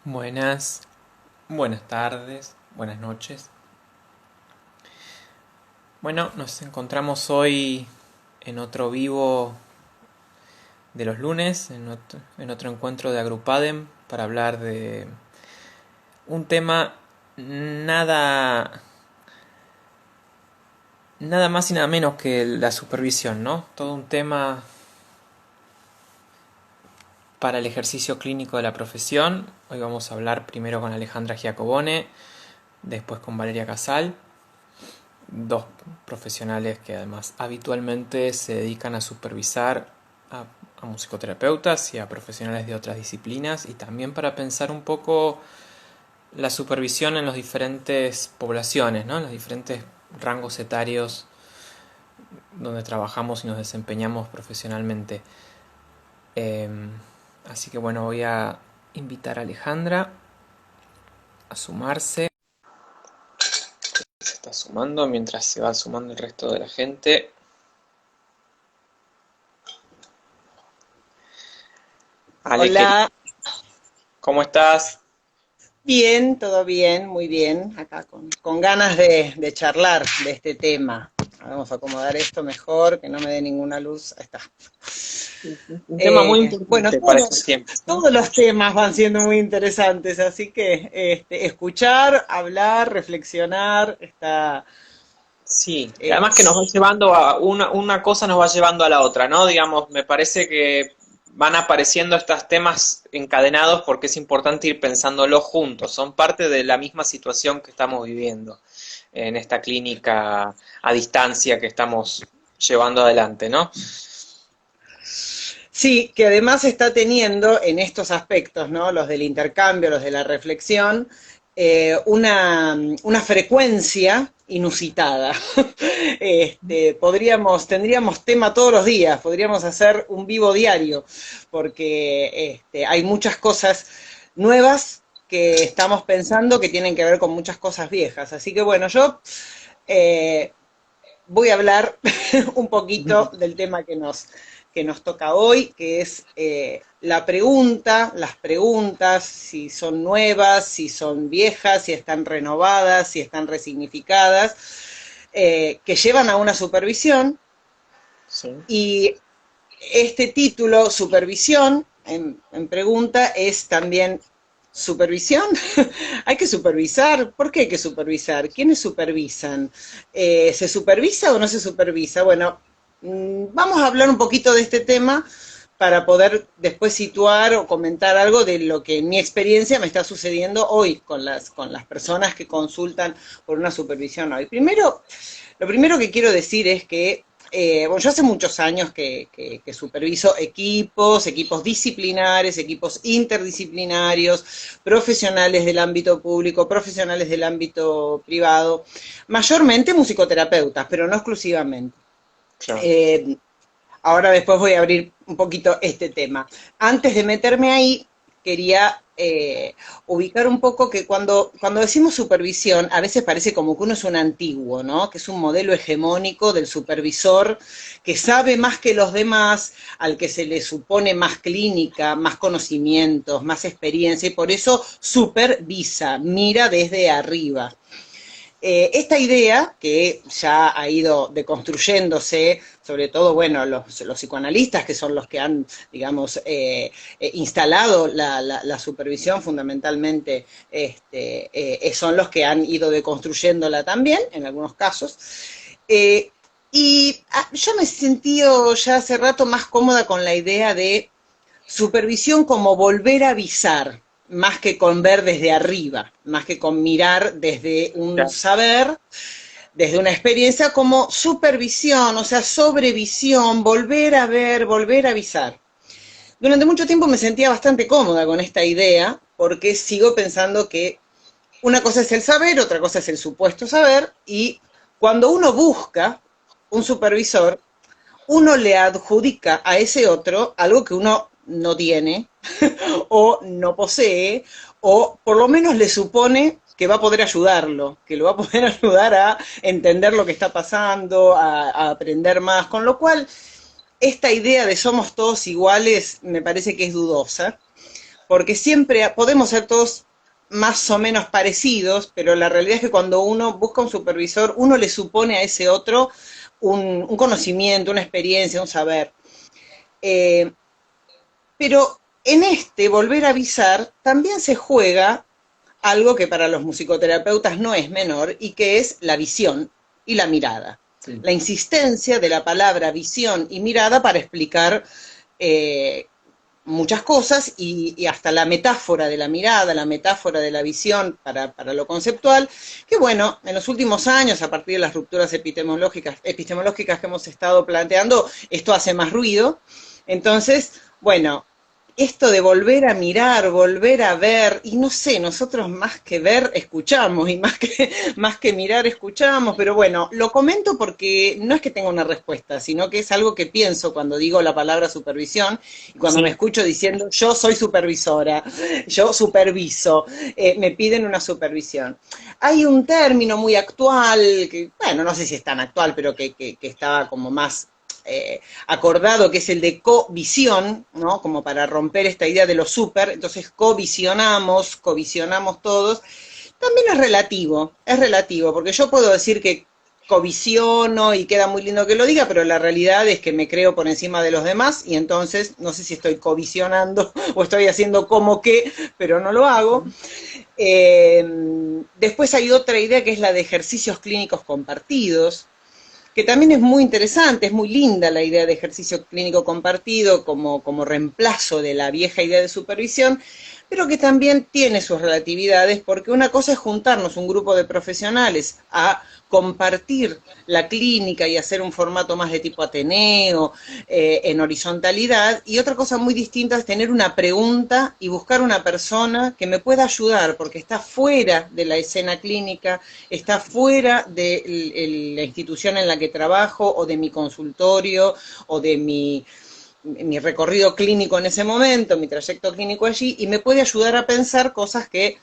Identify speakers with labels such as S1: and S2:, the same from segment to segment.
S1: Buenas, buenas tardes, buenas noches. Bueno, nos encontramos hoy en otro vivo de los lunes, en otro encuentro de Agrupadem para hablar de un tema nada, nada más y nada menos que la supervisión, ¿no? Todo un tema para el ejercicio clínico de la profesión. Hoy vamos a hablar primero con Alejandra Giacobone, después con Valeria Casal, dos profesionales que además habitualmente se dedican a supervisar a, a musicoterapeutas y a profesionales de otras disciplinas, y también para pensar un poco la supervisión en las diferentes poblaciones, ¿no? En los diferentes rangos etarios donde trabajamos y nos desempeñamos profesionalmente. Eh, Así que bueno, voy a invitar a Alejandra a sumarse. Se está sumando mientras se va sumando el resto de la gente. Ale,
S2: Hola,
S1: ¿cómo estás?
S2: bien, todo bien, muy bien, acá con ganas de charlar de este tema. Vamos a acomodar esto mejor, que no me dé ninguna luz. Ahí está.
S1: Un tema muy
S2: Bueno,
S1: importante para estos tiempos, ¿no?
S2: todos los temas van siendo muy interesantes, así que escuchar, hablar, reflexionar, está...
S1: Sí, y
S2: eh,
S1: además que nos va llevando a una cosa nos va llevando a la otra, ¿no? Digamos, me parece que van apareciendo estos temas encadenados porque es importante ir pensándolos juntos, son parte de la misma situación que estamos viviendo en esta clínica a distancia que estamos llevando adelante, ¿no?
S2: sí, que además está teniendo en estos aspectos, ¿no? Los del intercambio, los de la reflexión, una frecuencia inusitada. Tendríamos tema todos los días, podríamos hacer un vivo diario, porque hay muchas cosas nuevas que estamos pensando que tienen que ver con muchas cosas viejas. Así que bueno, yo eh, voy a hablar un poquito del tema que nos toca hoy, que es la pregunta, las preguntas, si son nuevas, si son viejas, si están renovadas, si están resignificadas, que llevan a una supervisión.
S1: Sí.
S2: Y este título, supervisión, en pregunta, es también supervisión. Hay que supervisar. ¿Por qué hay que supervisar? ¿Quiénes supervisan? ¿Se supervisa o no se supervisa? Bueno, vamos a hablar un poquito de este tema para poder después situar o comentar algo de lo que en mi experiencia me está sucediendo hoy con las personas que consultan por una supervisión hoy. Lo primero que quiero decir es que bueno, yo hace muchos años que superviso equipos disciplinares, equipos interdisciplinarios, profesionales del ámbito público, profesionales del ámbito privado, mayormente musicoterapeutas, pero no exclusivamente.
S1: Claro.
S2: Eh, Ahora después voy a abrir un poquito este tema. Antes de meterme ahí, quería ubicar un poco que cuando decimos supervisión, a veces parece como que uno es un antiguo, ¿no? Que es un modelo hegemónico del supervisor que sabe más que los demás, al que se le supone más clínica, más conocimientos, más experiencia, y por eso supervisa, mira desde arriba. Esta idea, que ya ha ido deconstruyéndose, sobre todo, bueno, los psicoanalistas, que son los que han, digamos, instalado la supervisión fundamentalmente, son los que han ido deconstruyéndola también, en algunos casos. Eh, yo me he sentido ya hace rato más cómoda con la idea de supervisión como volver a avisar, más que con ver desde arriba, más que con mirar desde un
S1: Claro.
S2: saber, desde una experiencia, como supervisión, o sea, sobrevisión, volver a ver, volver a avisar. Durante mucho tiempo me sentía bastante cómoda con esta idea, porque sigo pensando que una cosa es el saber, otra cosa es el supuesto saber, y cuando uno busca un supervisor, uno le adjudica a ese otro algo que uno no tiene o no posee, o por lo menos le supone que va a poder ayudarlo, que lo va a poder ayudar a entender lo que está pasando, a aprender más, con lo cual esta idea de somos todos iguales me parece que es dudosa, porque siempre podemos ser todos más o menos parecidos, pero la realidad es que cuando uno busca un supervisor, uno le supone a ese otro un conocimiento, una experiencia, un saber. Eh, pero en este volver a avisar también se juega algo que para los musicoterapeutas no es menor y que es la visión y la mirada. Sí. La insistencia de la palabra visión y mirada para explicar muchas cosas y hasta la metáfora de la mirada, la metáfora de la visión para lo conceptual, que bueno, en los últimos años, a partir de las rupturas epistemológicas que hemos estado planteando, esto hace más ruido. Entonces, bueno, esto de volver a mirar, volver a ver, y no sé, nosotros más que ver, escuchamos, y más que mirar, escuchamos, pero bueno, lo comento porque no es que tenga una respuesta, sino que es algo que pienso cuando digo la palabra supervisión, y cuando sí. Me escucho diciendo, yo soy supervisora, yo superviso, me piden una supervisión. Hay un término muy actual, que, bueno, no sé si es tan actual, pero que estaba como más acordado, que es el de covisión, ¿no? Como para romper esta idea de lo super, entonces covisionamos todos. También es relativo, porque yo puedo decir que covisiono y queda muy lindo que lo diga, pero la realidad es que me creo por encima de los demás y entonces no sé si estoy covisionando o estoy haciendo como que, pero no lo hago. Después hay otra idea que es la de ejercicios clínicos compartidos, que también es muy interesante, es muy linda la idea de ejercicio clínico compartido como reemplazo de la vieja idea de supervisión, pero que también tiene sus relatividades, porque una cosa es juntarnos un grupo de profesionales a compartir la clínica y hacer un formato más de tipo Ateneo, en horizontalidad, y otra cosa muy distinta es tener una pregunta y buscar una persona que me pueda ayudar, porque está fuera de la escena clínica, está fuera de la institución en la que trabajo, o de mi consultorio, o de mi recorrido clínico en ese momento, mi trayecto clínico allí, y me puede ayudar a pensar cosas que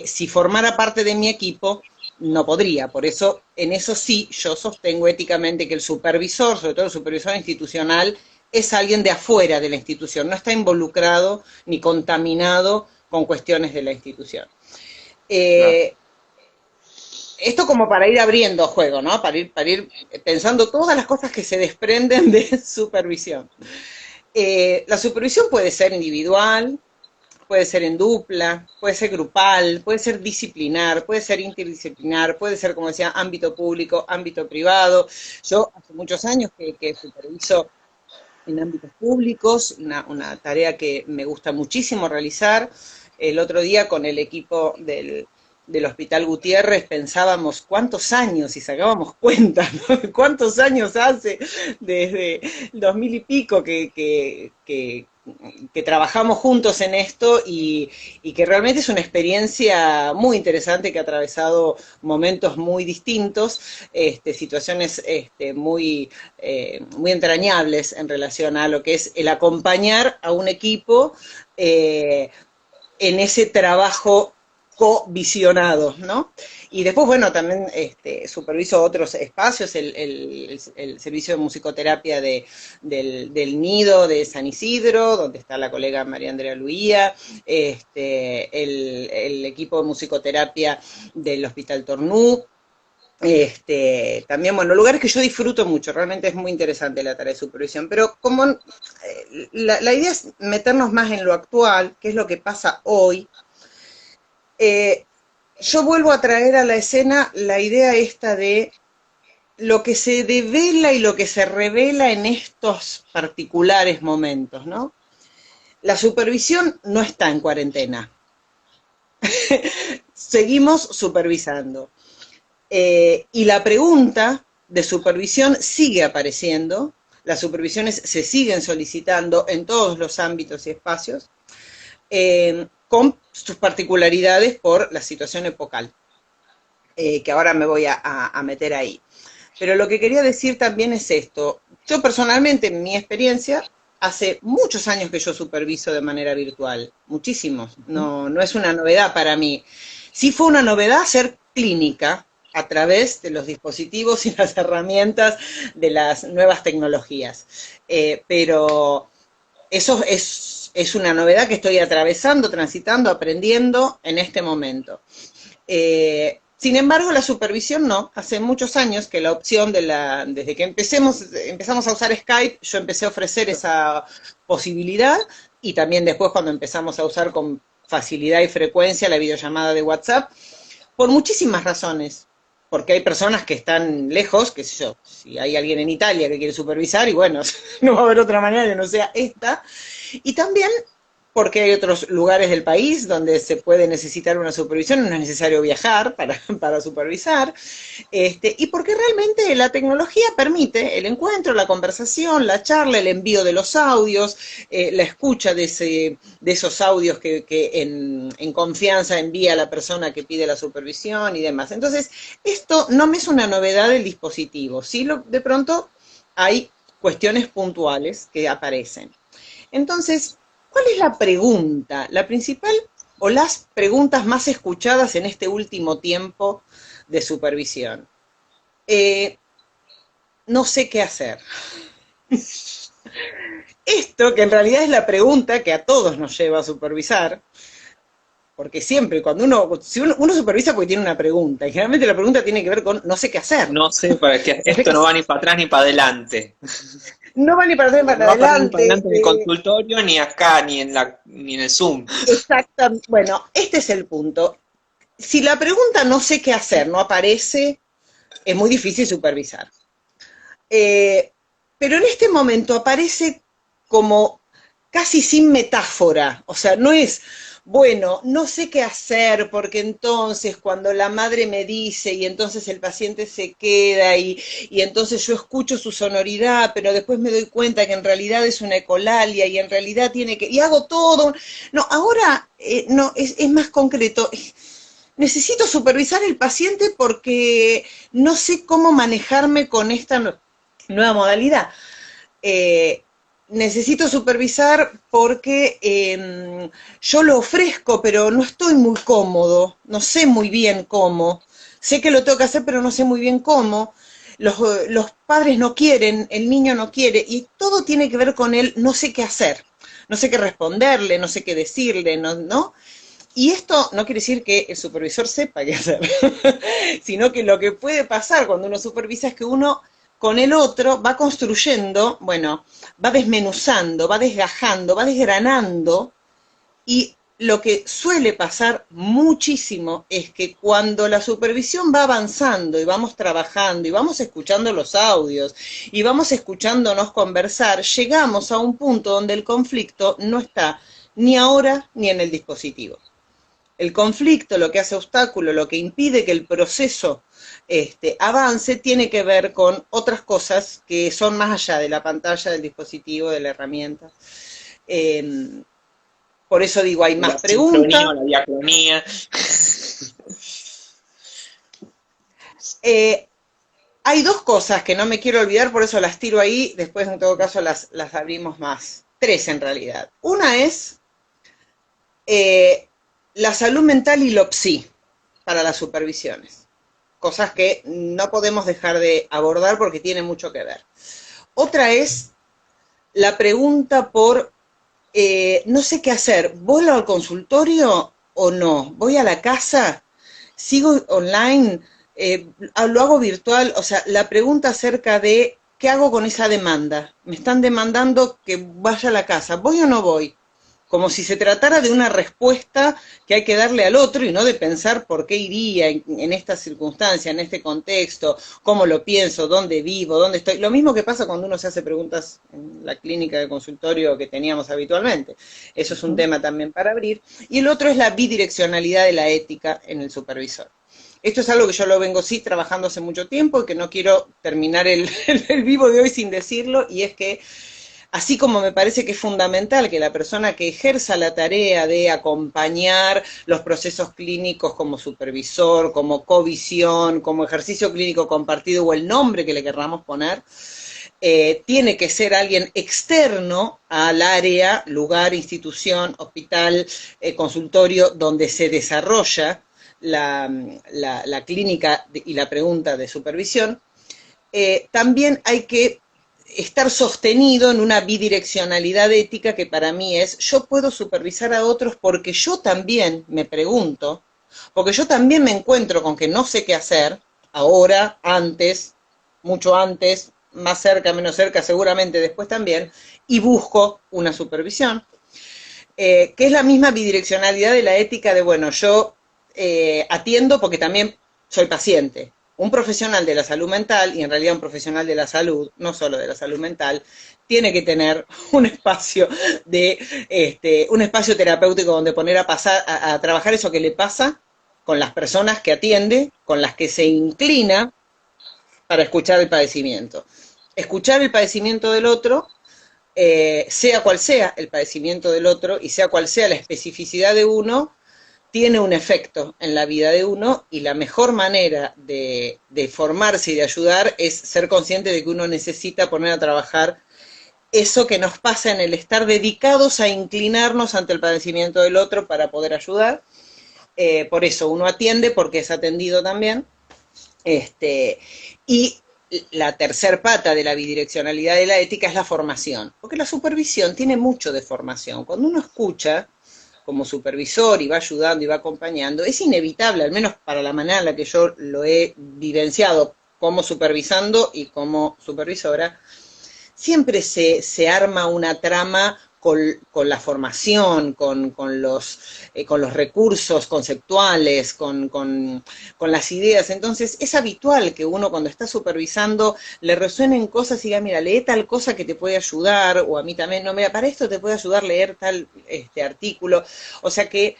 S2: si formara parte de mi equipo no podría. Por eso, en eso sí, yo sostengo éticamente que el supervisor, sobre todo el supervisor institucional, es alguien de afuera de la institución, no está involucrado ni contaminado con cuestiones de la institución. Claro. Esto como para ir abriendo juego, ¿no? Para ir pensando todas las cosas que se desprenden de supervisión. La supervisión puede ser individual, puede ser en dupla, puede ser grupal, puede ser disciplinar, puede ser interdisciplinar, puede ser, como decía, ámbito público, ámbito privado. Yo hace muchos años que superviso en ámbitos públicos, una tarea que me gusta muchísimo realizar. El otro día con el equipo del Hospital Gutiérrez pensábamos cuántos años, y sacábamos cuentas, ¿no? Cuántos años hace, desde 2000 y pico que trabajamos juntos en esto y que realmente es una experiencia muy interesante que ha atravesado momentos muy distintos, situaciones muy entrañables en relación a lo que es el acompañar a un equipo en ese trabajo covisionados, ¿no? Y después, bueno, también superviso otros espacios, el servicio de musicoterapia del Nido de San Isidro, donde está la colega María Andrea Luía, el equipo de musicoterapia del Hospital Tornú, también, bueno, lugares que yo disfruto mucho, realmente es muy interesante la tarea de supervisión, pero como la idea es meternos más en lo actual, qué es lo que pasa hoy. Yo vuelvo a traer a la escena la idea esta de lo que se devela y lo que se revela en estos particulares momentos, ¿no? La supervisión no está en cuarentena. Seguimos supervisando. Y la pregunta de supervisión sigue apareciendo, las supervisiones se siguen solicitando en todos los ámbitos y espacios, con sus particularidades por la situación epocal, que ahora me voy a meter ahí. Pero lo que quería decir también es esto. Yo personalmente, en mi experiencia, hace muchos años que yo superviso de manera virtual, muchísimos, no es una novedad para mí. Sí fue una novedad hacer clínica a través de los dispositivos y las herramientas de las nuevas tecnologías, pero eso es es una novedad que estoy atravesando, transitando, aprendiendo en este momento. Sin embargo, la supervisión no. Hace muchos años que la opción desde que empezamos a usar Skype, yo empecé a ofrecer esa posibilidad y también después cuando empezamos a usar con facilidad y frecuencia la videollamada de WhatsApp, por muchísimas razones. Porque hay personas que están lejos, qué sé yo, si hay alguien en Italia que quiere supervisar, y bueno, no va a haber otra manera que no sea esta. Y también porque hay otros lugares del país donde se puede necesitar una supervisión, no es necesario viajar para supervisar, y porque realmente la tecnología permite el encuentro, la conversación, la charla, el envío de los audios, la escucha de esos audios que en confianza envía la persona que pide la supervisión y demás. Entonces, esto no me es una novedad del dispositivo, sí de pronto hay cuestiones puntuales que aparecen. Entonces, ¿cuál es la pregunta, la principal o las preguntas más escuchadas en este último tiempo de supervisión? No sé qué hacer. Esto, que en realidad es la pregunta que a todos nos lleva a supervisar, porque siempre cuando uno supervisa porque tiene una pregunta, y generalmente la pregunta tiene que ver con no sé qué hacer.
S1: No sé, para que esto no va ni para atrás ni para adelante.
S2: No va ni para atrás ni para
S1: No va para atrás ni para
S2: adelante.
S1: adelante en el consultorio, ni acá, ni en el Zoom.
S2: Exactamente. Bueno, este es el punto. Si la pregunta no sé qué hacer no aparece, es muy difícil supervisar. Pero en este momento aparece como casi sin metáfora, o sea, no es, bueno, no sé qué hacer porque entonces cuando la madre me dice y entonces el paciente se queda y entonces yo escucho su sonoridad, pero después me doy cuenta que en realidad es una ecolalia y en realidad tiene que, y hago todo, no, ahora no, es más concreto. Necesito supervisar el paciente porque no sé cómo manejarme con esta nueva modalidad. Eh, Necesito supervisar porque yo lo ofrezco, pero no estoy muy cómodo, no sé muy bien cómo. Sé que lo tengo que hacer, pero no sé muy bien cómo. Los padres no quieren, el niño no quiere, y todo tiene que ver con él, no sé qué hacer, no sé qué responderle, no sé qué decirle, ¿no? Y esto no quiere decir que el supervisor sepa qué hacer, sino que lo que puede pasar cuando uno supervisa es que uno con el otro va construyendo, bueno, va desmenuzando, va desgajando, va desgranando, y lo que suele pasar muchísimo es que cuando la supervisión va avanzando y vamos trabajando y vamos escuchando los audios y vamos escuchándonos conversar, llegamos a un punto donde el conflicto no está ni ahora ni en el dispositivo. El conflicto, lo que hace obstáculo, lo que impide que el proceso avance, tiene que ver con otras cosas que son más allá de la pantalla, del dispositivo, de la herramienta. Eh, por eso digo, hay más preguntas.
S1: La diacronía.
S2: Hay dos cosas que no me quiero olvidar, por eso las tiro ahí, después en todo caso las abrimos más. Tres en realidad. Una es la salud mental y lo psi para las supervisiones. Cosas que no podemos dejar de abordar porque tiene mucho que ver. Otra es la pregunta por no sé qué hacer, ¿vuelvo al consultorio o no? ¿Voy a la casa? ¿Sigo online? ¿Lo hago virtual? O sea, la pregunta acerca de ¿qué hago con esa demanda? Me están demandando que vaya a la casa, ¿voy o no voy? Como si se tratara de una respuesta que hay que darle al otro y no de pensar por qué iría en esta circunstancia, en este contexto, cómo lo pienso, dónde vivo, dónde estoy. Lo mismo que pasa cuando uno se hace preguntas en la clínica de consultorio que teníamos habitualmente. Eso es un tema también para abrir. Y el otro es la bidireccionalidad de la ética en el supervisor. Esto es algo que yo lo vengo sí trabajando hace mucho tiempo y que no quiero terminar el vivo de hoy sin decirlo, y es que así como me parece que es fundamental que la persona que ejerza la tarea de acompañar los procesos clínicos como supervisor, como covisión, como ejercicio clínico compartido o el nombre que le querramos poner, tiene que ser alguien externo al área, lugar, institución, hospital, consultorio donde se desarrolla la clínica y la pregunta de supervisión. También hay que estar sostenido en una bidireccionalidad ética que para mí es, yo puedo supervisar a otros porque yo también me pregunto, porque yo también me encuentro con que no sé qué hacer, ahora, antes, mucho antes, más cerca, menos cerca, seguramente después también, y busco una supervisión, que es la misma bidireccionalidad de la ética de, bueno, yo atiendo porque también soy paciente. Un profesional de la salud mental, y en realidad un profesional de la salud, no solo de la salud mental, tiene que tener un espacio un espacio terapéutico donde poner a trabajar eso que le pasa con las personas que atiende, con las que se inclina para escuchar el padecimiento. Escuchar el padecimiento del otro, sea cual sea el padecimiento del otro y sea cual sea la especificidad de uno, tiene un efecto en la vida de uno, y la mejor manera de formarse y de ayudar es ser consciente de que uno necesita poner a trabajar eso que nos pasa en el estar dedicados a inclinarnos ante el padecimiento del otro para poder ayudar. Por eso uno atiende, porque es atendido también. Y la tercer pata de la bidireccionalidad de la ética es la formación, porque la supervisión tiene mucho de formación. Cuando uno escucha como supervisor y va ayudando y va acompañando, es inevitable, al menos para la manera en la que yo lo he vivenciado como supervisando y como supervisora, siempre se arma una trama con la formación, con los recursos conceptuales, con las ideas. Entonces es habitual que uno, cuando está supervisando, le resuenen cosas y diga, mira, lee tal cosa que te puede ayudar, o a mí también, no, mira, para esto te puede ayudar leer tal artículo. O sea que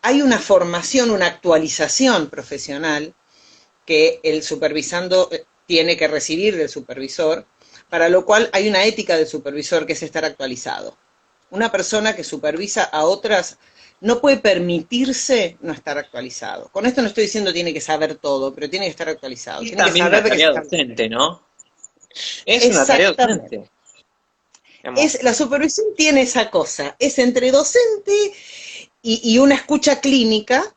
S2: hay una formación, una actualización profesional que el supervisando tiene que recibir del supervisor, para lo cual hay una ética del supervisor, que es estar actualizado. Una persona que supervisa a otras no puede permitirse no estar actualizado. Con esto no estoy diciendo tiene que saber todo, pero tiene que estar actualizado.
S3: Es
S2: Tiene que
S3: también
S2: saber
S3: una
S2: de qué se
S3: tarea
S2: está.
S3: docente, ¿no? Es una tarea
S2: Exactamente.
S3: docente. Digamos.
S2: La supervisión tiene esa cosa, es entre docente y una escucha clínica.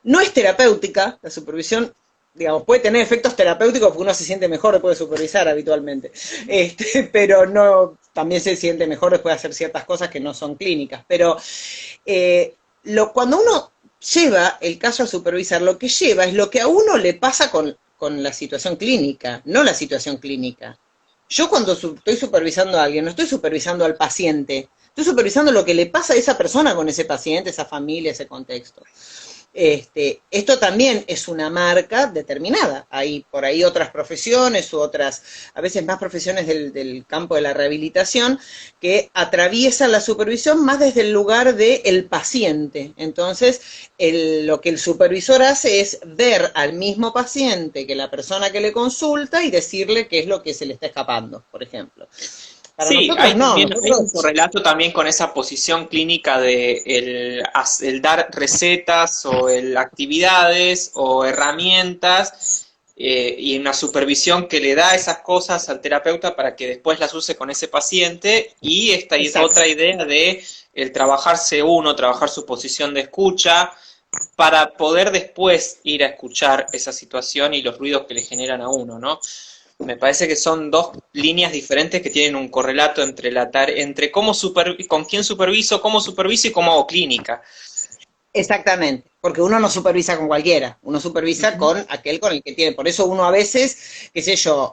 S2: No es terapéutica, la supervisión, digamos, puede tener efectos terapéuticos porque uno se siente mejor después de supervisar habitualmente, pero no, también se siente mejor después de hacer ciertas cosas que no son clínicas. Pero cuando uno lleva el caso a supervisar, lo que lleva es lo que a uno le pasa con la situación clínica, no la situación clínica. Yo cuando estoy supervisando a alguien, no estoy supervisando al paciente, estoy supervisando lo que le pasa a esa persona con ese paciente, esa familia, ese contexto. Esto también es una marca determinada. Hay por ahí otras profesiones u otras, a veces más profesiones del campo de la rehabilitación, que atraviesan la supervisión más desde el lugar del paciente. Entonces, lo que el supervisor hace es ver al mismo paciente que la persona que le consulta y decirle qué es lo que se le está escapando, por ejemplo. Para
S3: Sí,
S2: nosotros no,
S3: hay un
S2: nosotros.
S3: correlato también con esa posición clínica de el dar recetas o actividades o herramientas y una supervisión que le da esas cosas al terapeuta para que después las use con ese paciente, y esta
S2: Exacto.
S3: otra idea de el trabajarse uno, trabajar su posición de escucha para poder después ir a escuchar esa situación y los ruidos que le generan a uno, ¿no? Me parece que son dos líneas diferentes que tienen un correlato entre entre con quién superviso, cómo superviso y cómo hago clínica.
S2: Exactamente, porque uno no supervisa con cualquiera, uno supervisa con aquel con el que tiene. Por eso uno a veces, qué sé yo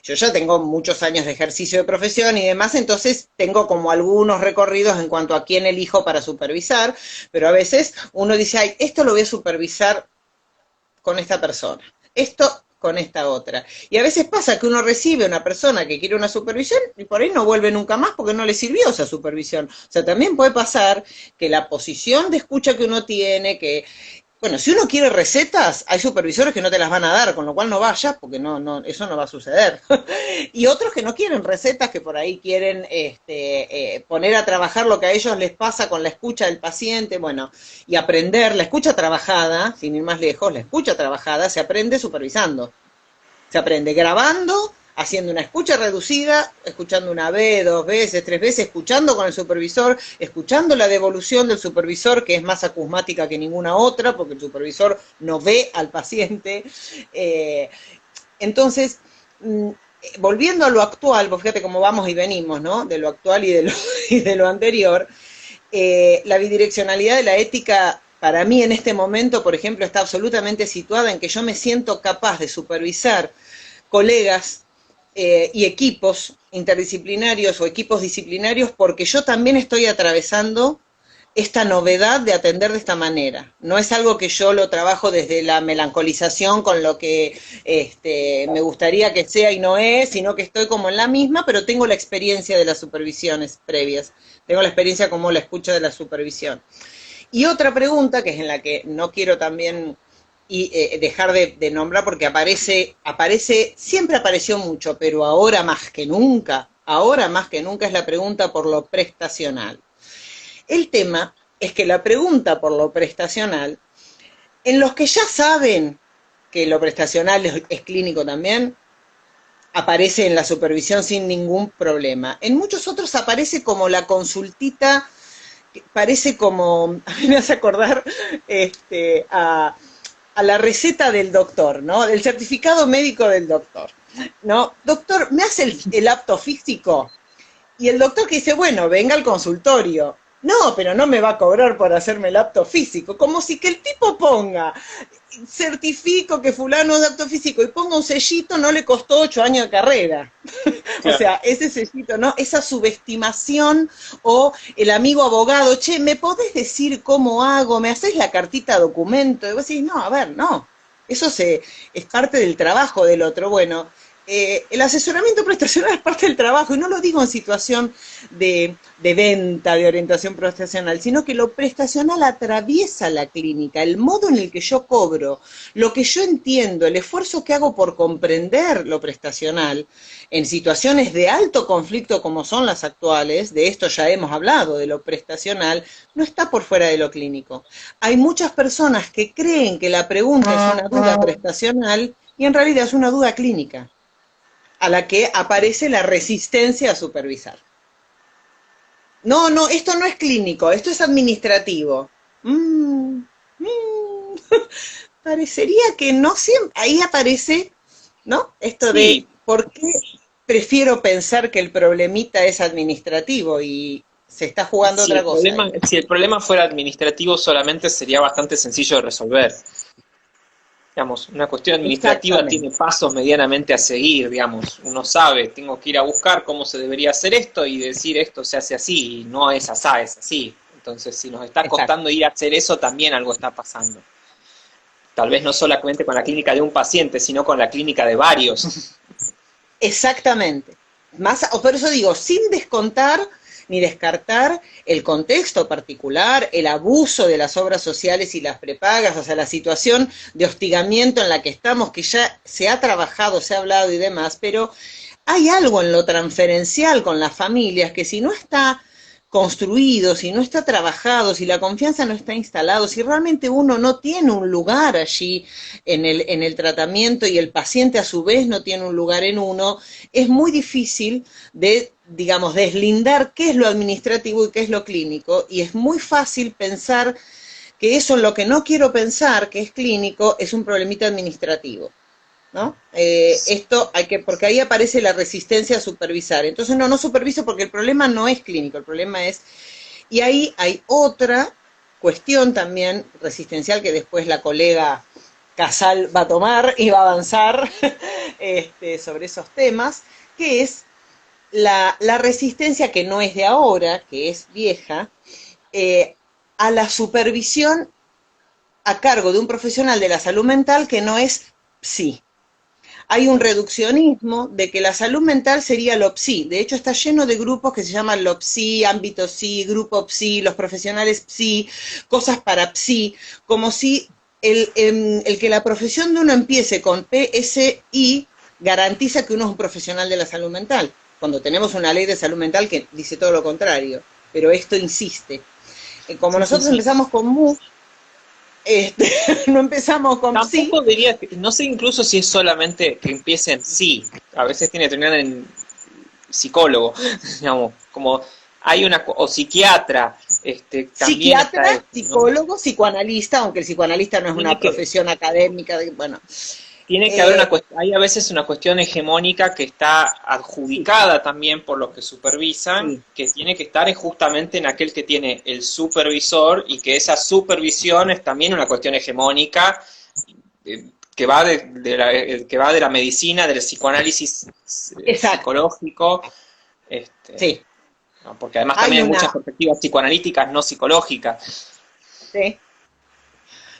S2: ya tengo muchos años de ejercicio de profesión y demás, entonces tengo como algunos recorridos en cuanto a quién elijo para supervisar, pero a veces uno dice, ay, esto lo voy a supervisar con esta persona, esto con esta otra. Y a veces pasa que uno recibe a una persona que quiere una supervisión y por ahí no vuelve nunca más porque no le sirvió esa supervisión. O sea, también puede pasar que la posición de escucha que uno tiene, bueno, si uno quiere recetas, hay supervisores que no te las van a dar, con lo cual no vayas, porque eso no va a suceder. Y otros que no quieren recetas, que por ahí quieren poner a trabajar lo que a ellos les pasa con la escucha del paciente, bueno, y aprender la escucha trabajada, sin ir más lejos, la escucha trabajada se aprende supervisando. Se aprende grabando, haciendo una escucha reducida, escuchando una vez, dos veces, tres veces, escuchando con el supervisor, escuchando la devolución del supervisor, que es más acusmática que ninguna otra, porque el supervisor no ve al paciente. Entonces, volviendo a lo actual, pues fíjate cómo vamos y venimos, ¿no? De lo actual y de lo anterior, la bidireccionalidad de la ética para mí en este momento, por ejemplo, está absolutamente situada en que yo me siento capaz de supervisar colegas y equipos interdisciplinarios o equipos disciplinarios porque yo también estoy atravesando esta novedad de atender de esta manera. No es algo que yo lo trabajo desde la melancolización con lo que me gustaría que sea y no es, sino que estoy como en la misma, pero tengo la experiencia de las supervisiones previas. Tengo la experiencia como la escucha de la supervisión. Y otra pregunta, que es en la que no quiero también dejar de nombrar porque aparece, siempre apareció mucho, pero ahora más que nunca es la pregunta por lo prestacional. El tema es que la pregunta por lo prestacional, en los que ya saben que lo prestacional es clínico también, aparece en la supervisión sin ningún problema. En muchos otros aparece como la consultita, parece como, a mí me hace acordar a la receta del doctor, ¿no? El certificado médico del doctor, ¿no? Doctor, ¿me hace el apto físico? Y el doctor que dice, bueno, venga al consultorio. No, pero no me va a cobrar por hacerme el apto físico. Como si que el tipo ponga, certifico que fulano es de apto físico y ponga un sellito, no le costó 8 años de carrera. Claro. O sea, ese sellito, ¿no? Esa subestimación o el amigo abogado, che, ¿me podés decir cómo hago? ¿Me haces la cartita documento? Y vos decís, no, a ver, no. Eso es parte del trabajo del otro. Bueno, el asesoramiento prestacional es parte del trabajo, y no lo digo en situación de venta, de orientación prestacional, sino que lo prestacional atraviesa la clínica, el modo en el que yo cobro, lo que yo entiendo, el esfuerzo que hago por comprender lo prestacional, en situaciones de alto conflicto como son las actuales, de esto ya hemos hablado, de lo prestacional, no está por fuera de lo clínico. Hay muchas personas que creen que la pregunta es una duda prestacional y en realidad es una duda clínica, a la que aparece la resistencia a supervisar. No, no, esto no es clínico, esto es administrativo. Parecería que no siempre, ahí aparece, ¿no? Esto sí. De por qué prefiero pensar que el problemita es administrativo y se está jugando otra cosa.
S3: Si el problema fuera administrativo solamente sería bastante sencillo de resolver. Digamos, una cuestión administrativa tiene pasos medianamente a seguir, digamos. Uno sabe, tengo que ir a buscar cómo se debería hacer esto y decir esto se hace así, y no es asá, es así. Entonces, si nos está costando ir a hacer eso, también algo está pasando. Tal vez no solamente con la clínica de un paciente, sino con la clínica de varios.
S2: Exactamente. Por eso digo, sin descontar ni descartar el contexto particular, el abuso de las obras sociales y las prepagas, o sea, la situación de hostigamiento en la que estamos, que ya se ha trabajado, se ha hablado y demás, pero hay algo en lo transferencial con las familias que si no está construido, si no está trabajado, si la confianza no está instalado, si realmente uno no tiene un lugar allí en el tratamiento y el paciente a su vez no tiene un lugar en uno, es muy difícil de, digamos, deslindar qué es lo administrativo y qué es lo clínico, y es muy fácil pensar que eso en lo que no quiero pensar, que es clínico, es un problemita administrativo, ¿no? Esto hay que, porque ahí aparece la resistencia a supervisar. Entonces no superviso porque el problema no es clínico, el problema es... Y ahí hay otra cuestión también resistencial que después la colega Casal va a tomar y va a avanzar sobre esos temas, que es la resistencia que no es de ahora, que es vieja, a la supervisión a cargo de un profesional de la salud mental que no es psi. Hay un reduccionismo de que la salud mental sería lo psi. De hecho, está lleno de grupos que se llaman lo psi, ámbito psi, grupo psi, los profesionales psi, cosas para psi, como si el que la profesión de uno empiece con PSI garantiza que uno es un profesional de la salud mental, cuando tenemos una ley de salud mental que dice todo lo contrario, pero esto insiste. Como nosotros empezamos con MU, no empezamos con
S3: tampoco
S2: psi.
S3: Diría, no sé incluso si es solamente que empiece en sí, a veces tiene que terminar en psicólogo, digamos, como hay una, o psiquiatra,
S2: psiquiatra, psicólogo, ¿no? Psicoanalista, aunque el psicoanalista no es una profesión académica, bueno,
S3: Tiene que haber hay a veces una cuestión hegemónica que está adjudicada también por los que supervisan,
S2: Sí.
S3: que tiene que estar justamente en aquel que tiene el supervisor, y que esa supervisión es también una cuestión hegemónica que va que va de la medicina, del psicoanálisis
S2: Exacto.
S3: psicológico,
S2: Sí,
S3: ¿no? Porque además
S2: hay
S3: también hay
S2: una,
S3: muchas perspectivas psicoanalíticas no psicológicas.
S2: sí.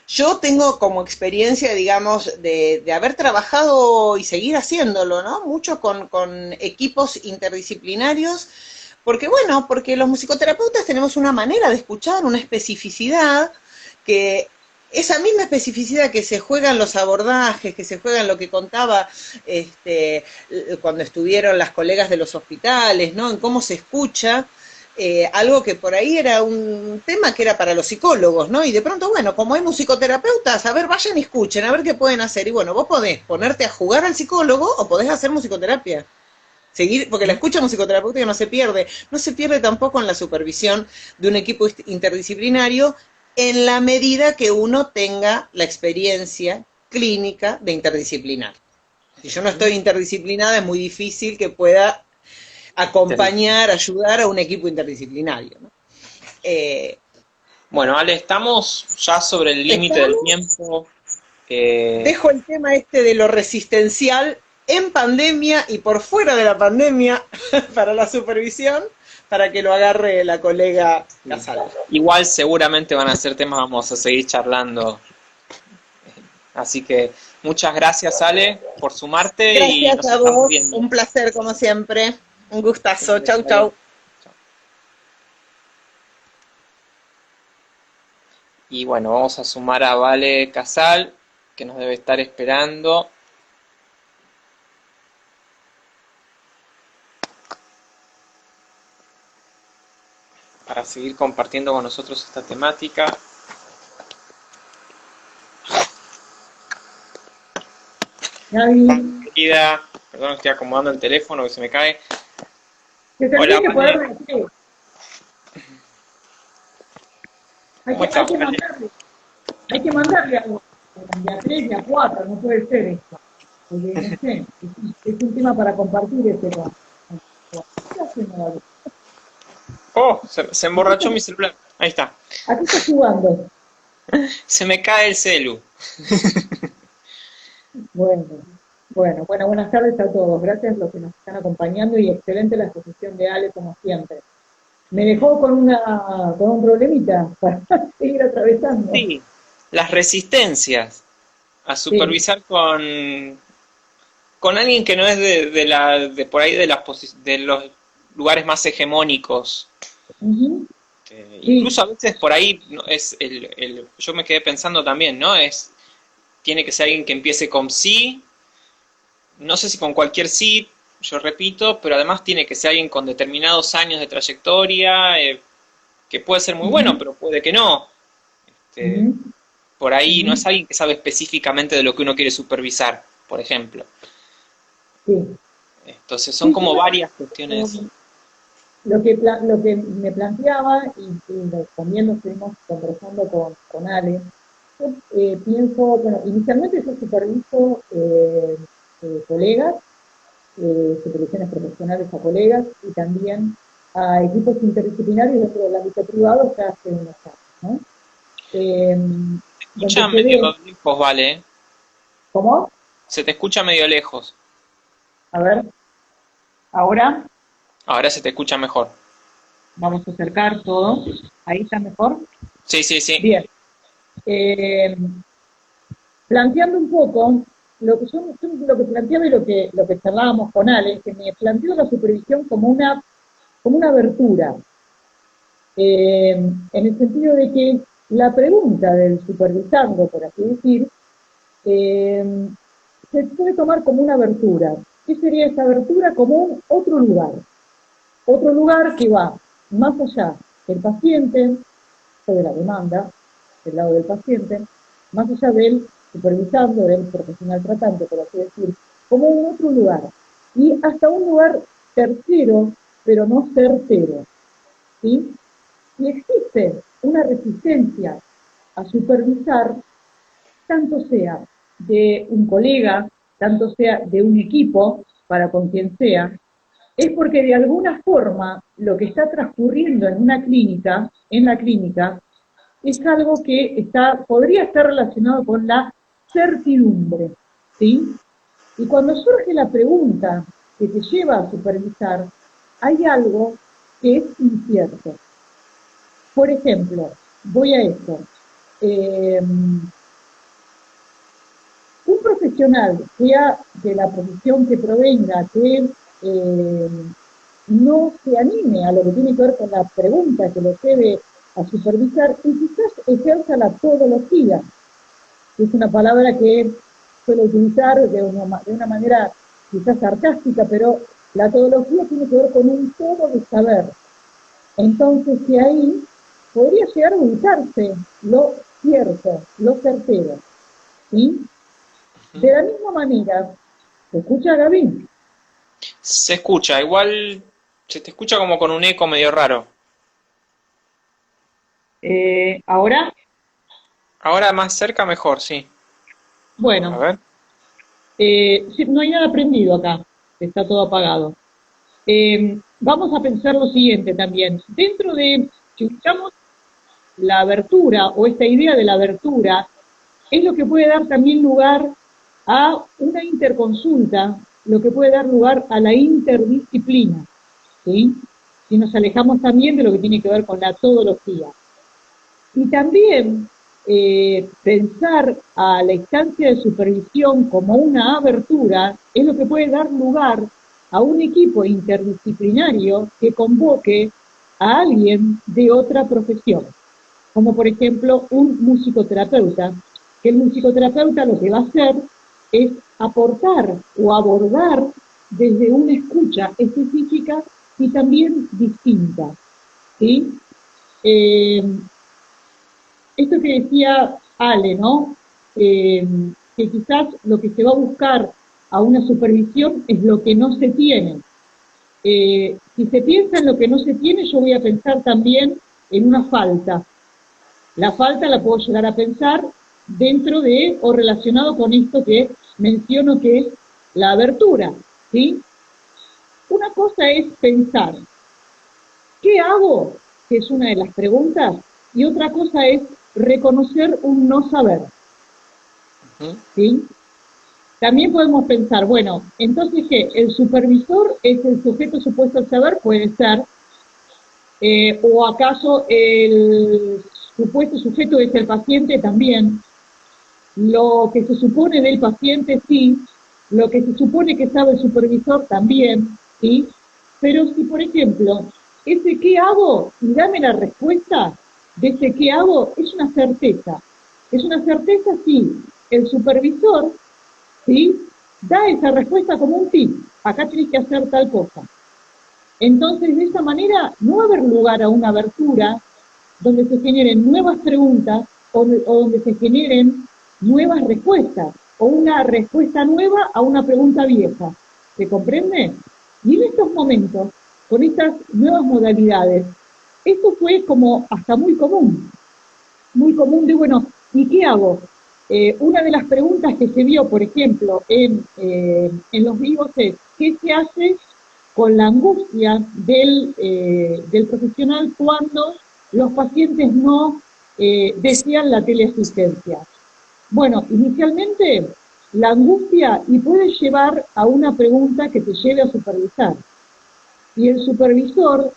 S2: Yo tengo como experiencia, digamos, de haber trabajado y seguir haciéndolo, ¿no? Mucho con equipos interdisciplinarios, porque bueno, porque los musicoterapeutas tenemos una manera de escuchar, una especificidad, que esa misma especificidad que se juega en los abordajes, que se juega en lo que contaba cuando estuvieron las colegas de los hospitales, ¿no? En cómo se escucha, algo que por ahí era un tema que era para los psicólogos, ¿no? Y de pronto, bueno, como hay musicoterapeutas, a ver, vayan y escuchen, a ver qué pueden hacer. Y bueno, vos podés ponerte a jugar al psicólogo o podés hacer musicoterapia. Seguir, porque la escucha musicoterapéutica no se pierde tampoco en la supervisión de un equipo interdisciplinario en la medida que uno tenga la experiencia clínica de interdisciplinar. Si yo no estoy interdisciplinada, es muy difícil que pueda acompañar, ayudar a un equipo interdisciplinario, ¿no?
S3: Bueno, Ale, estamos ya sobre el límite del tiempo.
S2: Dejo el tema de lo resistencial en pandemia y por fuera de la pandemia para la supervisión, para que lo agarre la colega Casal.
S3: Igual seguramente van a ser temas, vamos a seguir charlando. Así que muchas gracias, Ale, por sumarte. Y
S2: Gracias
S3: nos
S2: a
S3: estamos
S2: vos,
S3: viendo.
S2: un placer como siempre, un gustazo, chau chau.
S3: Y bueno, vamos a sumar a Vale Casal, que nos debe estar esperando. Para seguir compartiendo con nosotros esta temática. Querida, perdón, estoy acomodando el teléfono que se me cae. Hola, Vale.
S4: Hay que mandarle algo, de a 3, de a 4, no puede ser esto. Porque, no sé, es un tema para compartir este con. ¿Qué hacemos?
S3: Oh, se emborrachó mi celular. Ahí está.
S4: ¿A qué estás jugando?
S3: Se me cae el celu.
S4: Bueno, buenas tardes a todos. Gracias a los que nos están acompañando y excelente la exposición de Ale como siempre. Me dejó con un problemita para seguir atravesando.
S3: Sí, las resistencias a supervisar con alguien que no es de por ahí de los lugares más hegemónicos.
S4: Uh-huh.
S3: Incluso a veces por ahí yo me quedé pensando también, ¿no? Tiene que ser alguien que empiece con sí, no sé si con cualquier sí, yo repito, pero además tiene que ser alguien con determinados años de trayectoria, que puede ser muy bueno, pero puede que no. Por ahí no es alguien que sabe específicamente de lo que uno quiere supervisar, por ejemplo.
S4: Sí.
S3: Entonces son como varias cuestiones.
S4: Lo que me planteaba, y también lo estuvimos conversando con Ale, yo pienso, bueno, inicialmente yo superviso colegas, supervisiones profesionales a colegas y también a equipos interdisciplinarios dentro del ámbito privado ya hace unos años, ¿no?
S3: Se escucha medio lejos, Vale.
S4: ¿Cómo?
S3: Se te escucha medio lejos.
S4: A ver, ¿ahora?
S3: Ahora se te escucha mejor.
S4: Vamos a acercar todo. ¿Ahí está mejor?
S3: Sí, sí, sí.
S4: Bien. Planteando un poco, lo que planteaba y lo que charlábamos con Ale, que me planteó la supervisión como una abertura. En el sentido de que la pregunta del supervisando, por así decir, se puede tomar como una abertura. ¿Qué sería esa abertura? Como otro lugar que va más allá del paciente o de la demanda, del lado del paciente, más allá del supervisando, del profesional tratante, por así decir, como un otro lugar. Y hasta un lugar tercero, pero no certero. ¿Sí? Y existe una resistencia a supervisar, tanto sea de un colega, tanto sea de un equipo, para con quien sea, es porque de alguna forma lo que está transcurriendo en una clínica, en la clínica, es algo que podría estar relacionado con la certidumbre, ¿sí? Y cuando surge la pregunta que te lleva a supervisar, hay algo que es incierto. Por ejemplo, voy a esto. Un profesional, sea de la profesión que provenga, que no se anime a lo que tiene que ver con la pregunta que lo lleve a supervisar, y quizás ejerza la todología, que es una palabra que suele utilizar de una manera quizás sarcástica, pero la todología tiene que ver con un todo de saber. Entonces, que ahí podría llegar a ubicarse lo cierto, lo certero, ¿sí? De la misma manera, ¿se escucha, Gaby?
S3: Se escucha, igual se te escucha como con un eco medio raro.
S4: Ahora,
S3: Ahora más cerca mejor, sí. A
S4: bueno,
S3: ver.
S4: sí, no hay nada prendido acá, está todo apagado. Vamos a pensar lo siguiente también. Dentro de, si usamos la abertura o esta idea de la abertura, es lo que puede dar también lugar a una interconsulta, lo que puede dar lugar a la interdisciplina, ¿sí? Si nos alejamos también de lo que tiene que ver con la todología. Y también pensar a la instancia de supervisión como una abertura es lo que puede dar lugar a un equipo interdisciplinario que convoque a alguien de otra profesión, como por ejemplo un musicoterapeuta, que el musicoterapeuta lo que va a hacer es aportar o abordar desde una escucha específica y también distinta, ¿sí? Esto que decía Ale, ¿no? Que quizás lo que se va a buscar a una supervisión es lo que no se tiene. Si se piensa en lo que no se tiene, yo voy a pensar también en una falta. La falta la puedo llegar a pensar dentro de o relacionado con esto que menciono que es la abertura, ¿sí? Una cosa es pensar, ¿qué hago? Que es una de las preguntas, y otra cosa es reconocer un no saber, ¿sí? También podemos pensar, bueno, entonces, ¿qué? ¿El supervisor es el sujeto supuesto al saber? Puede ser. ¿O acaso el supuesto sujeto es el paciente? También. Lo que se supone del paciente, sí. Lo que se supone que sabe el supervisor, también, ¿sí? Pero si, por ejemplo, ese ¿qué hago? Y dame la respuesta de ese ¿qué hago? Es una certeza. Es una certeza, sí. El supervisor, ¿sí? Da esa respuesta como un tip. Acá tenés que hacer tal cosa. Entonces, de esa manera, no va a haber lugar a una abertura donde se generen nuevas preguntas o donde se generen nuevas respuestas, o una respuesta nueva a una pregunta vieja. ¿Se comprende? Y en estos momentos, con estas nuevas modalidades, esto fue como hasta muy común de, bueno, ¿y qué hago? Una de las preguntas que se vio, por ejemplo, en los vivos es, ¿qué se hace con la angustia del profesional cuando los pacientes no desean la teleasistencia? Bueno, inicialmente la angustia y puede llevar a una pregunta que te lleve a supervisar. Y el supervisor,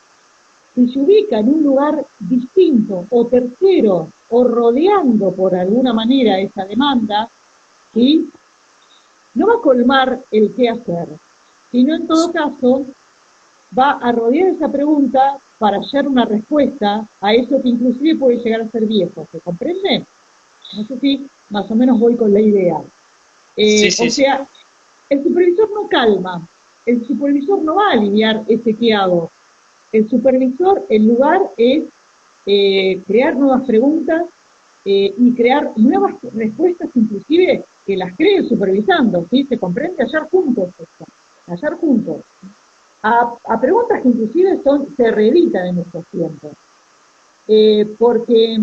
S4: si se ubica en un lugar distinto o tercero o rodeando por alguna manera esa demanda, ¿sí? No va a colmar el qué hacer, sino en todo caso va a rodear esa pregunta para hallar una respuesta a eso que inclusive puede llegar a ser viejo. ¿Se comprende? No sé si más o menos voy con la idea.
S3: Sí,
S4: O sea, el supervisor no calma, el supervisor no va a aliviar ese qué hago. El supervisor, en lugar es crear nuevas preguntas y crear nuevas respuestas, inclusive que las cree supervisando, ¿sí? Se comprende, hallar juntos esto, hallar juntos. A preguntas que inclusive se reeditan en estos tiempos. Porque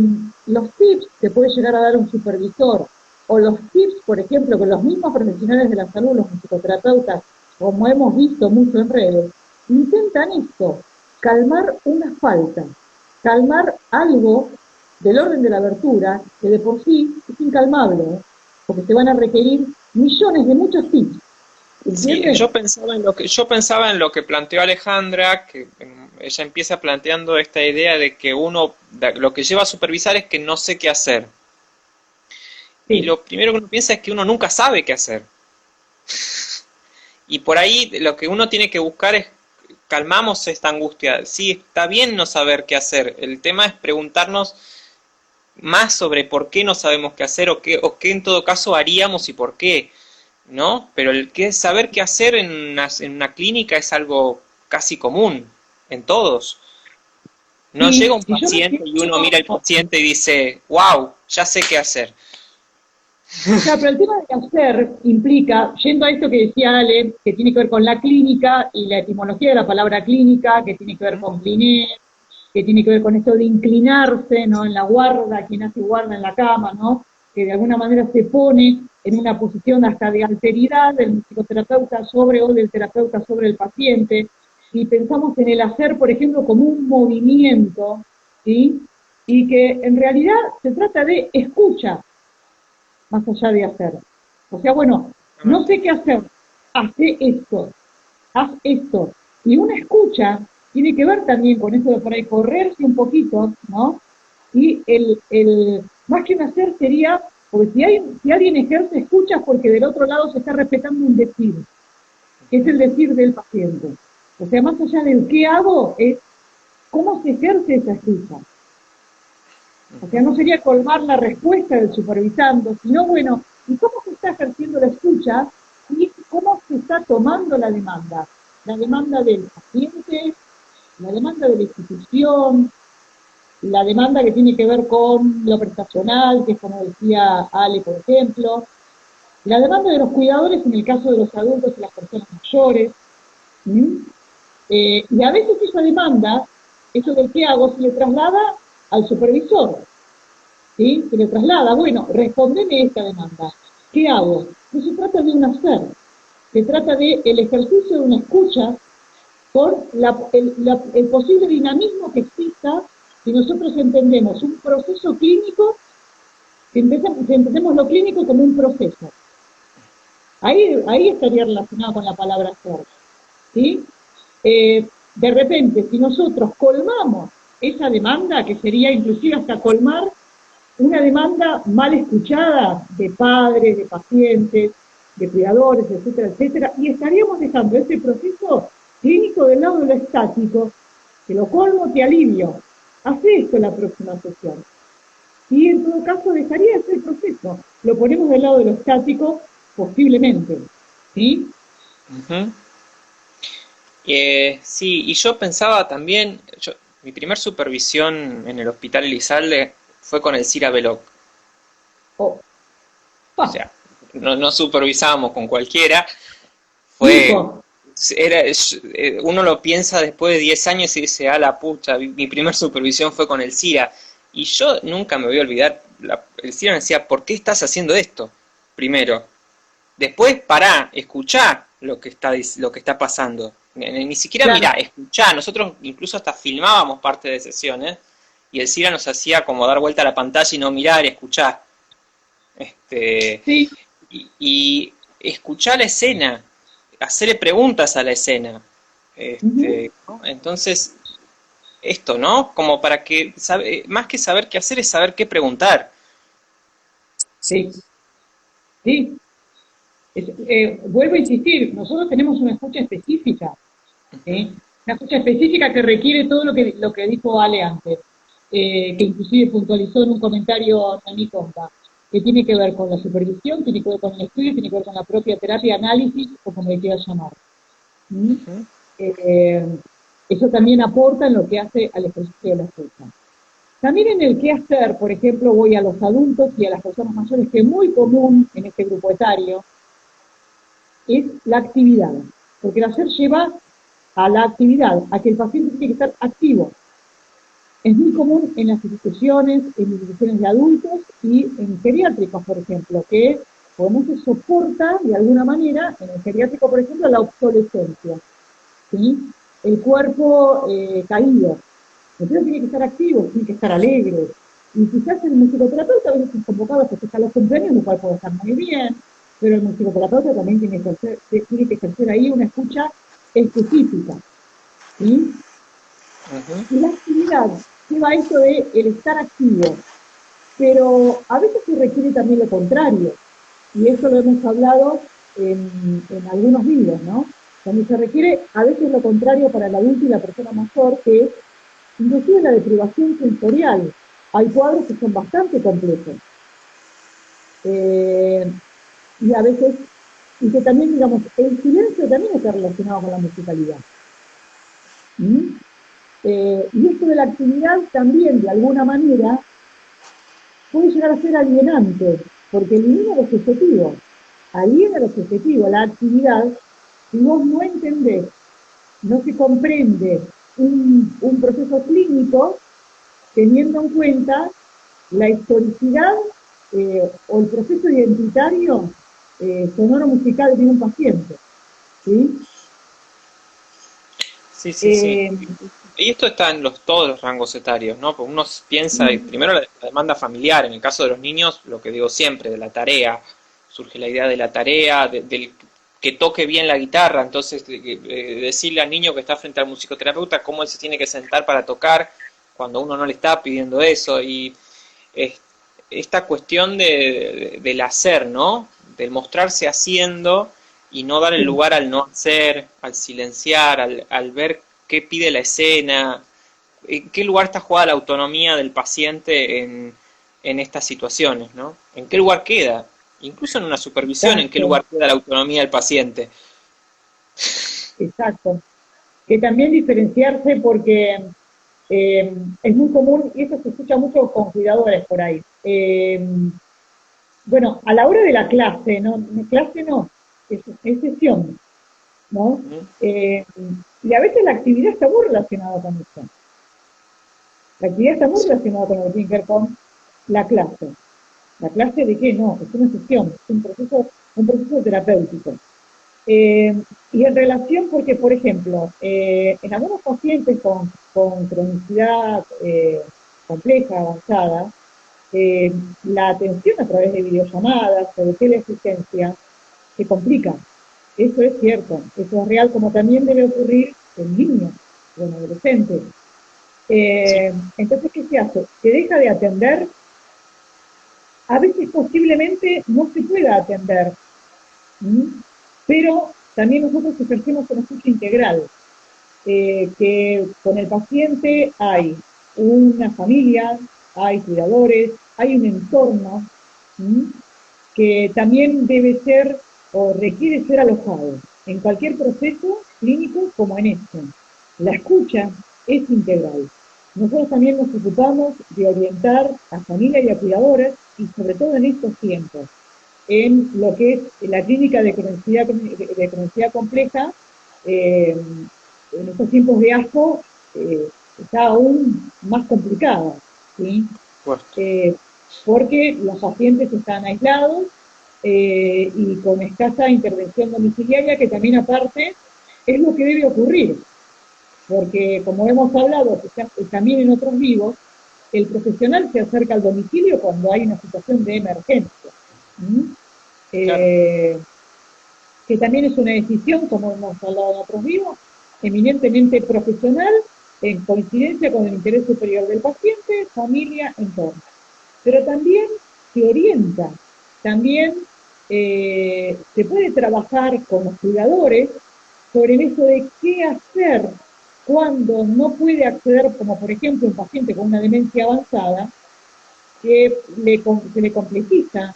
S4: los tips que puede llegar a dar un supervisor o los tips, por ejemplo, que los mismos profesionales de la salud, los psicoterapeutas, como hemos visto mucho en redes, intentan esto, calmar una falta, calmar algo del orden de la abertura, que de por sí es incalmable, ¿eh? Porque se van a requerir millones de muchos tips.
S3: Sí,
S4: ¿Entiendes?
S3: yo pensaba en lo que planteó Alejandra, que ella empieza planteando esta idea de que lo que lleva a supervisar es que no sé qué hacer. Y
S4: Sí.
S3: lo primero que uno piensa es que uno nunca sabe qué hacer. Y por ahí lo que uno tiene que buscar es, calmamos esta angustia. Sí, está bien no saber qué hacer. El tema es preguntarnos más sobre por qué no sabemos qué hacer o qué en todo caso haríamos y por qué, ¿no? Pero saber qué hacer en una clínica es algo casi común en todos. No llega
S4: Sí,
S3: un
S4: y yo me
S3: paciente y uno mira al
S4: siento.
S3: paciente y dice, wow, ya sé qué hacer.
S4: Claro, pero el tema de hacer implica, yendo a esto que decía Ale, que tiene que ver con la clínica y la etimología de la palabra clínica, que tiene que ver con cliné, que tiene que ver con esto de inclinarse, ¿no? En la guarda, quien hace guarda en la cama, ¿no? Que de alguna manera se pone en una posición hasta de alteridad del psicoterapeuta sobre o del terapeuta sobre el paciente, y pensamos en el hacer, por ejemplo, como un movimiento, ¿sí? Y que en realidad se trata de escucha, más allá de hacer. O sea, bueno, no sé qué hacer, hace esto, haz esto. Y una escucha tiene que ver también con eso de por ahí correrse un poquito, ¿no? Y más que un hacer sería, porque si alguien ejerce escuchas porque del otro lado se está respetando un decir, que es el decir del paciente. O sea, más allá del qué hago, es cómo se ejerce esa escucha. O sea, no sería colmar la respuesta del supervisando, sino, bueno, ¿y cómo se está ejerciendo la escucha y cómo se está tomando la demanda? La demanda del paciente, la demanda de la institución, la demanda que tiene que ver con lo prestacional, que es como decía Ale, por ejemplo, la demanda de los cuidadores en el caso de los adultos y las personas mayores. ¿Mm? Y a veces esa demanda, eso del qué hago, se le traslada al supervisor. ¿Sí? Se le traslada, bueno, respondeme esta demanda. ¿Qué hago? No se trata de un hacer, se trata de el ejercicio de una escucha con el posible dinamismo que exista si nosotros entendemos un proceso clínico, si entendemos lo clínico como un proceso. Ahí estaría relacionado con la palabra hacer. ¿Sí? De repente, si nosotros colmamos esa demanda, que sería inclusive hasta colmar una demanda mal escuchada de padres, de pacientes, de cuidadores, etcétera, etcétera, y estaríamos dejando ese proceso clínico del lado de lo estático, que lo colmo, te alivio. Hace esto la próxima sesión. Y en todo caso dejaría ese proceso. Lo ponemos del lado de lo estático, posiblemente. ¿Sí?
S3: Ujú. Sí, y yo pensaba también, mi primer supervisión en el hospital Elizalde fue con el Cira Belloc.
S4: Oh,
S3: O
S4: ah,
S3: sea, no supervisábamos con cualquiera, fue,
S4: Nico,
S3: uno lo piensa después de 10 años y dice, a la pucha, mi primer supervisión fue con el Cira. Y yo nunca me voy a olvidar, el Cira me decía, ¿por qué estás haciendo esto? Primero. Después, pará, escuchá lo que está pasando. Ni siquiera mirá,
S4: claro,
S3: escuchá. Nosotros incluso hasta filmábamos parte de sesiones y el Cira nos hacía como dar vuelta a la pantalla y no mirar y escuchar. Este,
S4: sí,
S3: y escuchar la escena, hacerle preguntas a la escena.
S4: uh-huh,
S3: ¿No? Entonces, esto, ¿no? Como para que, más que saber qué hacer, es saber qué preguntar.
S4: sí, sí. Vuelvo a insistir, nosotros tenemos una escucha específica, ¿sí? Una escucha específica que requiere todo lo que dijo Ale antes, que inclusive puntualizó en un comentario Nani Compa, que tiene que ver con la supervisión, tiene que ver con el estudio, tiene que ver con la propia terapia, análisis, o como le quiera llamar. ¿Mm?
S3: Ujú.
S4: Eh, Eso también aporta en lo que hace al ejercicio de la escucha. También en el qué hacer, por ejemplo, voy a los adultos y a las personas mayores, que es muy común en este grupo etario, es la actividad, porque el hacer lleva a la actividad, a que el paciente tiene que estar activo. Es muy común en las instituciones de adultos y en geriátricos, por ejemplo, que pues, no se soporta de alguna manera, en el geriátrico, por ejemplo, la obsolescencia, ¿sí? El cuerpo caído. Entonces tiene que estar activo, tiene que estar alegre. Y quizás el musicoterapeuta a veces es convocado a festejar los cumpleaños, lo cual puede estar muy bien, pero el musicoterapeuta también tiene que ejercer ahí una escucha específica, ¿sí? Y la actividad lleva a eso de el estar activo, pero a veces se requiere también lo contrario, y eso lo hemos hablado en algunos videos, ¿no? Donde se requiere a veces lo contrario para el adulto y la persona mayor, que es inclusive la deprivación sensorial. Hay cuadros que son bastante complejos. Y a veces, y que también, digamos, el silencio también está relacionado con la musicalidad. ¿Mm? Y esto de la actividad también, de alguna manera, puede llegar a ser alienante, porque elimina los objetivos. Aliena los objetivos, la actividad, si vos no entendés, no se comprende un proceso clínico, teniendo en cuenta la historicidad o el proceso identitario sonoro-musical de un paciente. ¿Sí?
S3: Sí, sí, sí. Y esto está en todos los rangos etarios, ¿no? Porque uno piensa, primero la demanda familiar, en el caso de los niños, lo que digo siempre, de la tarea, surge la idea de la tarea, del que toque bien la guitarra, entonces decirle al niño que está frente al musicoterapeuta cómo él se tiene que sentar para tocar cuando uno no le está pidiendo eso, y esta cuestión del hacer, ¿no? Del mostrarse haciendo y no dar el lugar al no hacer, al silenciar, al ver qué pide la escena, en qué lugar está jugada la autonomía del paciente en estas situaciones, ¿no? ¿En qué lugar queda? Incluso en una supervisión, ¿en qué
S4: Exacto,
S3: lugar queda la autonomía del paciente?
S4: exacto. Que también diferenciarse porque es muy común, y eso se escucha mucho con cuidadores por ahí. Bueno, a la hora de la clase no, es sesión, ¿no? Y a veces la actividad está muy relacionada con eso. La actividad está muy relacionada con lo que tiene que ver con la clase. ¿La clase de qué? No, es una sesión, es un proceso terapéutico. Y en relación, porque, por ejemplo, en algunos pacientes con cronicidad compleja, avanzada, la atención a través de videollamadas o de teleasistencia se complica. Eso es cierto, eso es real, como también debe ocurrir en niños o en adolescentes. Entonces, ¿qué se hace? Se deja de atender. A veces posiblemente no se pueda atender, pero también nosotros ejercemos una escucha integral, que con el paciente hay una familia, hay cuidadores, hay un entorno que también debe ser o requiere ser alojado en cualquier proceso clínico como en este. La escucha es integral. Nosotros también nos ocupamos de orientar a familia y a cuidadores, y sobre todo en estos tiempos, en lo que es la clínica de cronicidad compleja. En estos tiempos de asco está aún más complicada, ¿sí? Porque los pacientes están aislados y con escasa intervención domiciliaria, que también aparte es lo que debe ocurrir, porque como hemos hablado también en otros vivos, el profesional se acerca al domicilio cuando hay una situación de emergencia.
S3: Claro.
S4: Que también es una decisión, como hemos hablado en otros vivos, eminentemente profesional, en coincidencia con el interés superior del paciente, familia, entorno. Pero también se orienta, también se puede trabajar con los cuidadores sobre el hecho de qué hacer cuando no puede acceder, como por ejemplo un paciente con una demencia avanzada, que se le complejiza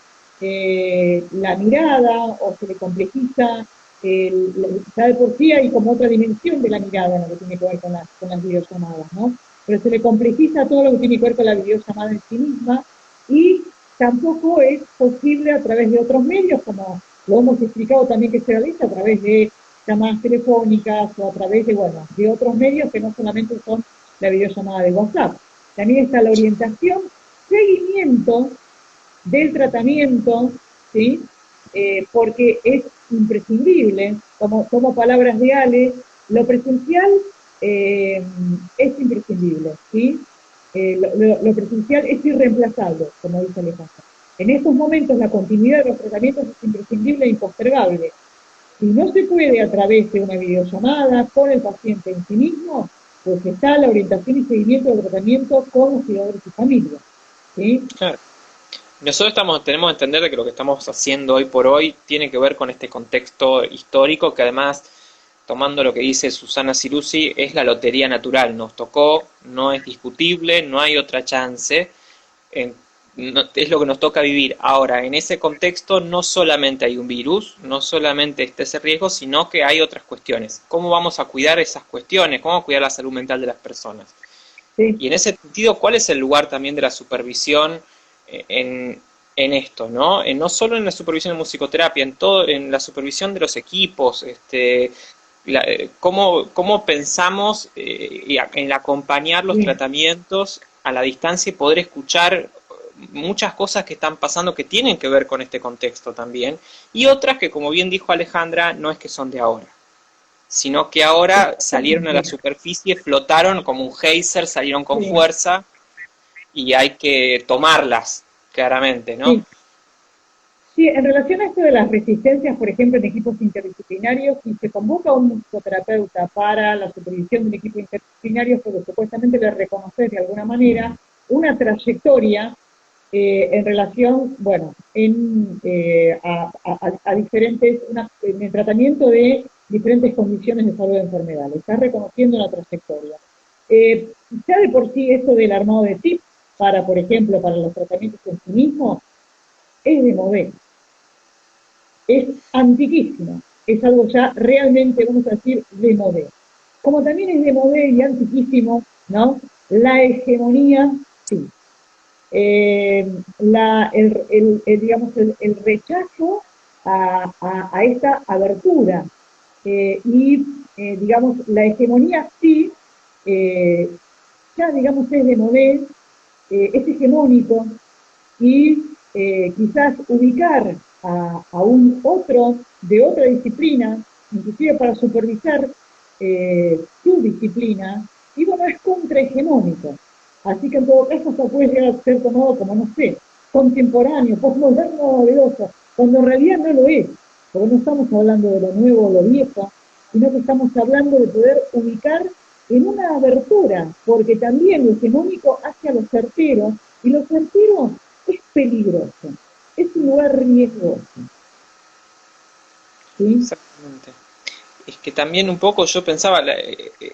S4: la mirada, o se le complejiza, ya de por sí hay como otra dimensión de la mirada en lo que tiene que ver con las videollamadas, ¿no? Pero se le complejiza todo lo que tiene que ver con la videollamada en sí misma, y tampoco es posible a través de otros medios, como lo hemos explicado también que se realiza a través de llamadas telefónicas o a través de, bueno, de otros medios que no solamente son la videollamada de WhatsApp. también está la orientación, seguimiento del tratamiento, ¿sí? Porque es imprescindible, como palabras de Ale, lo presencial es imprescindible, ¿sí? Lo presencial es irreemplazable, como dice Alejandra. En estos momentos la continuidad de los tratamientos es imprescindible e impostergable. Si no se puede a través de una videollamada con el paciente en sí mismo, pues está la orientación y seguimiento del tratamiento con los cuidadores y familia, ¿sí?
S3: Claro. Nosotros tenemos que entender de que lo que estamos haciendo hoy por hoy tiene que ver con este contexto histórico que además, tomando lo que dice Susana Cirusi, es la lotería natural. Nos tocó, no es discutible, no hay otra chance. Es lo que nos toca vivir. Ahora, en ese contexto no solamente hay un virus, no solamente está ese riesgo, sino que hay otras cuestiones. ¿Cómo vamos a cuidar esas cuestiones? ¿Cómo cuidar la salud mental de las personas?
S4: Sí.
S3: Y en ese sentido, ¿cuál es el lugar también de la supervisión en esto, ¿no? No solo en la supervisión de musicoterapia, en la supervisión de los equipos, cómo pensamos en acompañar los
S4: Sí.
S3: tratamientos a la distancia y poder escuchar muchas cosas que están pasando que tienen que ver con este contexto también, y otras que, como bien dijo Alejandra, no es que son de ahora, sino que ahora salieron a la superficie, flotaron como un geyser, salieron con
S4: Sí.
S3: fuerza y hay que tomarlas, claramente, ¿no?
S4: Sí. Sí, en relación a esto de las resistencias, por ejemplo, en equipos interdisciplinarios, si se convoca a un musicoterapeuta para la supervisión de un equipo interdisciplinario, porque supuestamente le reconoce de alguna manera una trayectoria en relación, bueno, a diferentes, en el tratamiento de diferentes condiciones de salud de enfermedad. Le está reconociendo una trayectoria. Ya de por sí eso del armado de tips para, por ejemplo, para los tratamientos en sí mismos, es de modelo. Es antiquísimo. Es algo ya realmente, vamos a decir, de modelo. Como también es de modelo y antiquísimo, ¿no? La hegemonía, sí. Digamos, el rechazo a esta abertura digamos, la hegemonía sí, ya digamos es de modelo, es hegemónico y quizás ubicar a un otro de otra disciplina, inclusive para supervisar su disciplina, y bueno, es contrahegemónico. Así que en todo caso se puede llegar a ser tomado como, no sé, contemporáneo, postmoderno, novedoso, cuando en realidad no lo es, porque no estamos hablando de lo nuevo o lo viejo, sino que estamos hablando de poder ubicar en una abertura, porque también lo hegemónico hacia lo certero, y lo certero es peligroso, es un lugar riesgoso. ¿Sí?
S3: Exactamente. Es que también un poco yo pensaba,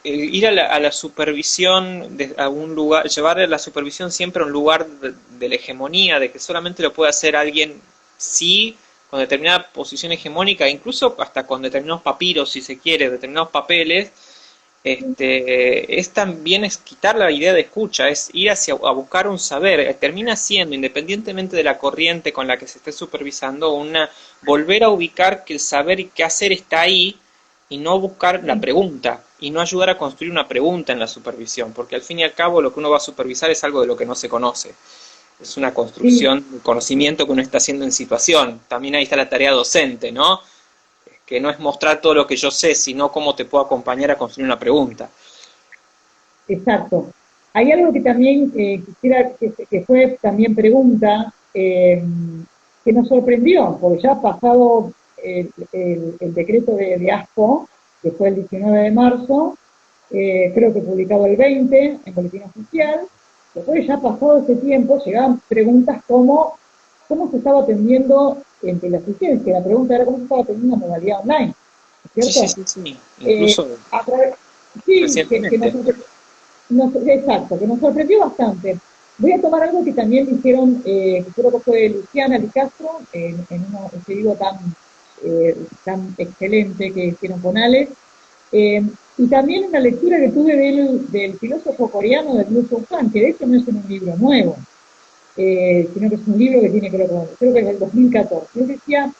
S3: ir a la supervisión a un lugar, llevar la supervisión siempre a un lugar de la hegemonía, de que solamente lo puede hacer alguien, sí, con determinada posición hegemónica, incluso hasta con determinados papiros, si se quiere, determinados papeles, es también es quitar la idea de escucha, es ir a buscar un saber, termina siendo, independientemente de la corriente con la que se esté supervisando, volver a ubicar que el saber y qué hacer está ahí, y no buscar la pregunta, y no ayudar a construir una pregunta en la supervisión, porque al fin y al cabo lo que uno va a supervisar es algo de lo que no se conoce. Es una
S4: Sí,
S3: construcción, un conocimiento que uno está haciendo en situación. También ahí está la tarea docente, ¿no? Que no es mostrar todo lo que yo sé, sino cómo te puedo acompañar a construir una pregunta.
S4: exacto. Hay algo que también quisiera, que fue también pregunta, que nos sorprendió, porque ya ha pasado el decreto de ASPO, que fue el 19 de marzo, creo que publicado el 20 en Boletín Oficial. Después, ya pasado ese tiempo, llegaban preguntas como cómo se estaba atendiendo en teleasistencia. La pregunta era cómo se estaba atendiendo en modalidad online,
S3: Sí, sí,
S4: ¿cierto?
S3: sí, sí.
S4: Eh,
S3: Incluso
S4: a través, sí,
S3: recientemente.
S4: exacto, que nos sorprendió bastante. Voy a tomar algo que también dijeron, que creo que fue Luciana Licastro, ese video tan excelente que hicieron con Alex, y también una lectura que tuve del filósofo coreano de Byung Chul Han, que de hecho no es un libro nuevo, sino que es un libro que tiene, creo que es del 2014. Él decía,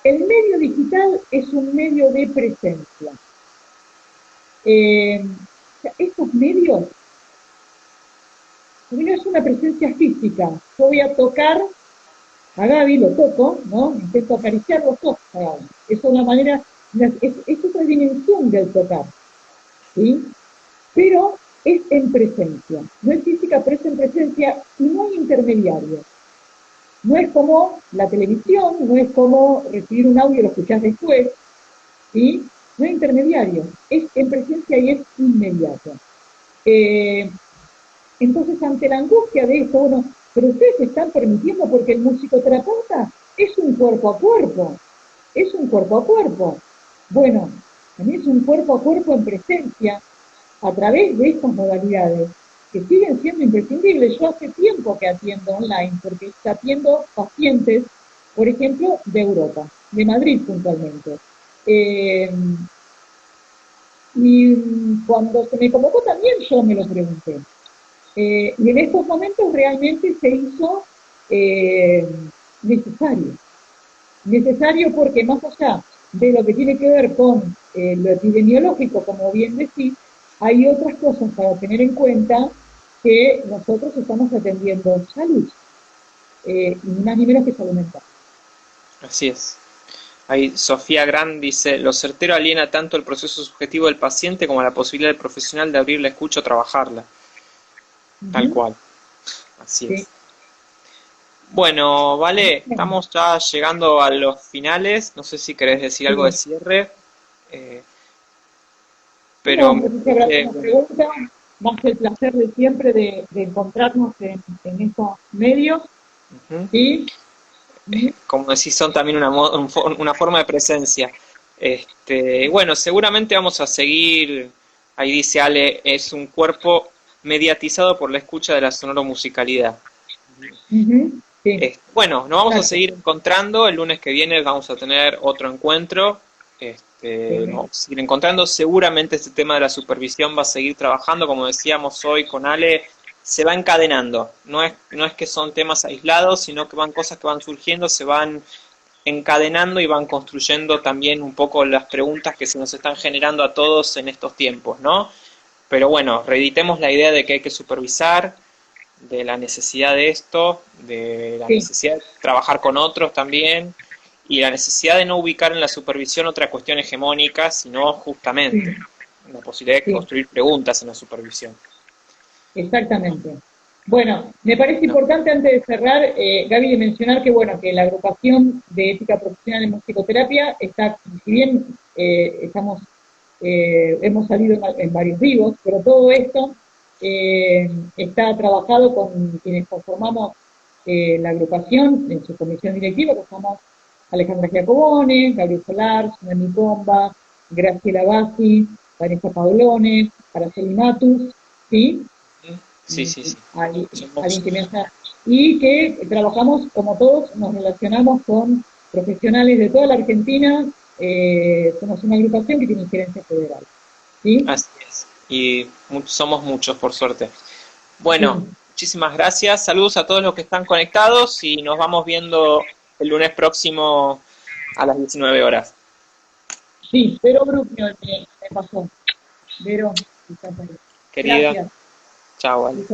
S4: el medio digital es un medio de presencia. O sea, estos medios Pero es una presencia física. Yo voy a tocar a Gaby, lo toco, ¿no? Intento acariciar los ojos a Gaby. Es una manera, es otra dimensión del tocar, ¿sí? Pero es en presencia. No es física, pero es en presencia y no hay intermediarios. No es como la televisión, no es como recibir un audio y lo escuchás después, ¿sí? No hay intermediario. Es en presencia y es inmediato. Entonces, ante la angustia de esto, bueno, pero ustedes se están permitiendo porque el musicoterapeuta es un cuerpo a cuerpo, es un cuerpo a cuerpo. Bueno, también es un cuerpo a cuerpo en presencia a través de estas modalidades que siguen siendo imprescindibles. Yo hace tiempo que atiendo online, porque atiendo pacientes, por ejemplo, de Europa, de Madrid puntualmente. Y cuando se me convocó también yo me lo pregunté. Y en estos momentos realmente se hizo necesario porque más allá de lo que tiene que ver con lo epidemiológico, como bien decís, hay otras cosas para tener en cuenta que nosotros estamos atendiendo salud, ni más ni menos que salud mental.
S3: Así es. Ahí Sofía Gran dice, lo certero aliena tanto el proceso subjetivo del paciente como la posibilidad del profesional de abrir la escucha o trabajarla. Tal cual. Así es.
S4: Sí.
S3: Bueno, vale, estamos ya llegando a los finales. No sé si querés decir algo de cierre. Pero
S4: No sé si habrá alguna pregunta, más que el placer de siempre de encontrarnos en estos medios. ¿Sí?
S3: Como decís, son también una forma de presencia. Bueno, seguramente vamos a seguir, ahí dice Ale, es un cuerpo mediatizado por la escucha de la sonoromusicalidad.
S4: Sí.
S3: Bueno, nos vamos a seguir encontrando. El lunes que viene vamos a tener otro encuentro. Nos vamos a seguir encontrando. Seguramente este tema de la supervisión va a seguir trabajando, como decíamos hoy con Ale, se va encadenando. No es que son temas aislados, sino que van cosas que van surgiendo, se van encadenando y van construyendo también un poco las preguntas que se nos están generando a todos en estos tiempos, ¿no? Pero bueno, reeditemos la idea de que hay que supervisar, de la necesidad de esto, de la necesidad de trabajar con otros también, y la necesidad de no ubicar en la supervisión otra cuestión hegemónica, sino justamente la posibilidad de construir preguntas en la supervisión.
S4: Exactamente. Bueno, me parece importante antes de cerrar, Gaby, de mencionar que bueno, que la agrupación de ética profesional en musicoterapia está, si bien hemos salido en varios vivos, pero todo esto está trabajado con quienes conformamos la agrupación en su comisión directiva, que somos Alejandra Giacobone, Gabriel Solar, Tsunami Bomba, Graciela Bassi, Vanessa Paolone, Araceli Matus, ¿sí?
S3: Sí.
S4: Alguien que me hace, y que trabajamos, como todos, nos relacionamos con profesionales de toda la Argentina, somos una agrupación que tiene injerencia federal. ¿Sí?
S3: Así es, y somos muchos, por suerte. Bueno, muchísimas gracias, saludos a todos los que están conectados y nos vamos viendo el lunes próximo a las 19 horas.
S4: Sí, Vero Bruckner me pasó. Vero,
S3: querida.
S4: Gracias.
S3: Chao, vale.